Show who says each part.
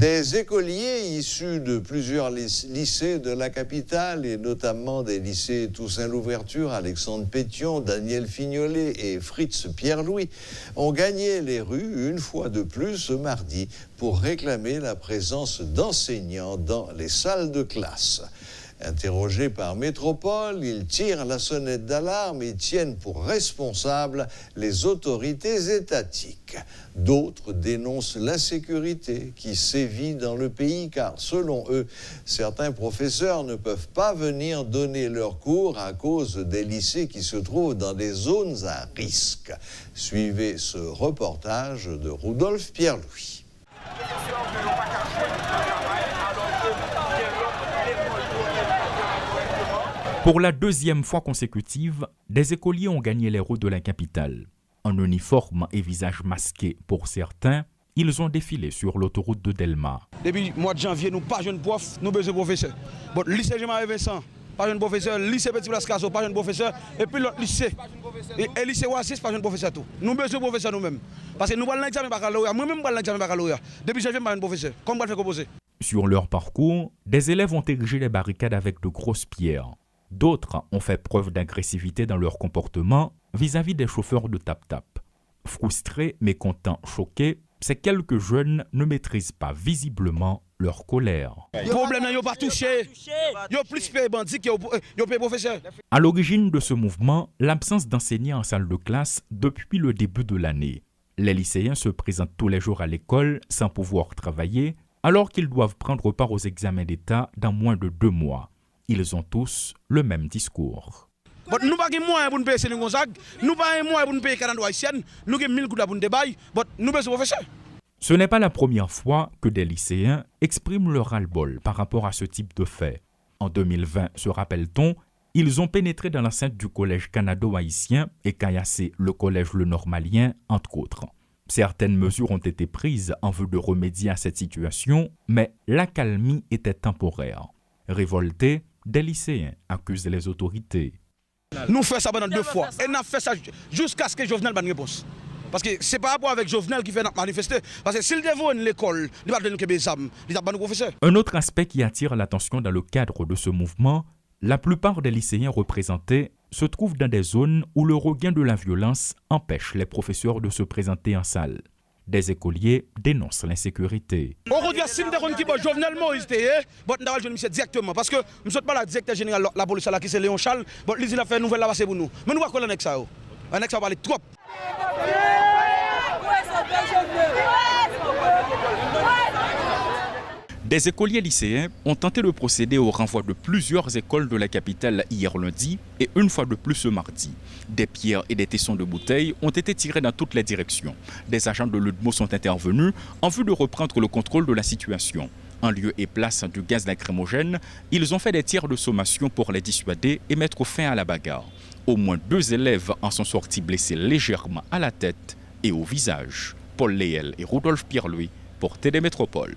Speaker 1: Des écoliers issus de plusieurs lycées de la capitale et notamment des lycées Toussaint Louverture, Alexandre Pétion, Daniel Fignolet et Fritz Pierre-Louis ont gagné les rues une fois de plus ce mardi pour réclamer la présence d'enseignants dans les salles de classe. Interrogés par Métropole, ils tirent la sonnette d'alarme et tiennent pour responsables les autorités étatiques. D'autres dénoncent l'insécurité qui sévit dans le pays car, selon eux, certains professeurs ne peuvent pas venir donner leurs cours à cause des lycées qui se trouvent dans des zones à risque. Suivez ce reportage de Rudolf Pierre-Louis.
Speaker 2: Pour la deuxième fois consécutive, des écoliers ont gagné les rues de la capitale. En uniforme et visage masqué pour certains, ils ont défilé sur l'autoroute de Delma.
Speaker 3: Depuis le mois de janvier, nous pas jeunes profs, nous besoin de professeurs. Bon, lycée Jean-Marie Vincent, pas jeune professeur, lycée Petit Blas Caso, pas jeune professeur, et puis l'autre lycée. Et lycée Oasis, pas jeune professeur tout. Nous besoin de professeurs nous-mêmes. Parce que nous parlons l'examen baccalauréat, moi-même je parle l'examen baccalauréat. Depuis janvier, je pas jeune professeur. Comment on va faire composer?
Speaker 2: Sur leur parcours, des élèves ont érigé les barricades avec de grosses pierres. D'autres ont fait preuve d'agressivité dans leur comportement vis-à-vis des chauffeurs de tap-tap. Frustrés, mécontents, choqués, ces quelques jeunes ne maîtrisent pas visiblement leur colère.
Speaker 3: Le problème, ils n'ont pas touché. Ils ont plus payé bandits qu'ils ont payé professeurs.
Speaker 2: À l'origine de ce mouvement, l'absence d'enseignants en salle de classe depuis le début de l'année. Les lycéens se présentent tous les jours à l'école sans pouvoir travailler, alors qu'ils doivent prendre part aux examens d'État dans moins de 2 mois. Ils ont tous le même discours.
Speaker 3: Nous n'avons pas de moyens pour nous payer Sénégal Gonzague, nous n'avons pas de moyens pour nous payer Canada haïtienne, nous avons 1000 coups pour nous débailler, mais nous avons besoin de professeurs.
Speaker 2: Ce n'est pas la première fois que des lycéens expriment leur ras-le-bol par rapport à ce type de fait. En 2020, se rappelle-t-on, ils ont pénétré dans l'enceinte du collège canado-haïtien et caillassé le collège le Normalien, entre autres. Certaines mesures ont été prises en vue de remédier à cette situation, mais l'accalmie était temporaire. Révoltés, des lycéens accusent les autorités.
Speaker 3: Nous faisons ça pendant 2 fois et nous faisons ça jusqu'à ce que Jovenel ait une réponse. Parce que ce n'est pas rapport avec Jovenel qui fait manifester. Parce que s'il devait une l'école, il va donner des armes, il va pas nous professeurs.
Speaker 2: Un autre aspect qui attire l'attention dans le cadre de ce mouvement, la plupart des lycéens représentés se trouvent dans des zones où le regain de la violence empêche les professeurs de se présenter en salle. Des écoliers dénoncent l'insécurité.
Speaker 3: On regarde si nous avons qui Jovenel Moïse, nous avons monsieur directement. Parce que nous ne sommes pas le directeur général de la police qui c'est Léon Charles, il a fait une nouvelle là pour nous. Mais nous ne voyons pas ça. Un ex va parler trop.
Speaker 2: Des écoliers lycéens ont tenté de procéder au renvoi de plusieurs écoles de la capitale hier lundi et une fois de plus ce mardi. Des pierres et des tessons de bouteilles ont été tirés dans toutes les directions. Des agents de l'UDMO sont intervenus en vue de reprendre le contrôle de la situation. En lieu et place du gaz lacrymogène, ils ont fait des tirs de sommation pour les dissuader et mettre fin à la bagarre. Au moins 2 élèves en sont sortis blessés légèrement à la tête et au visage. Paul Léel et Rudolf Pierre-Louis pour TD Métropole.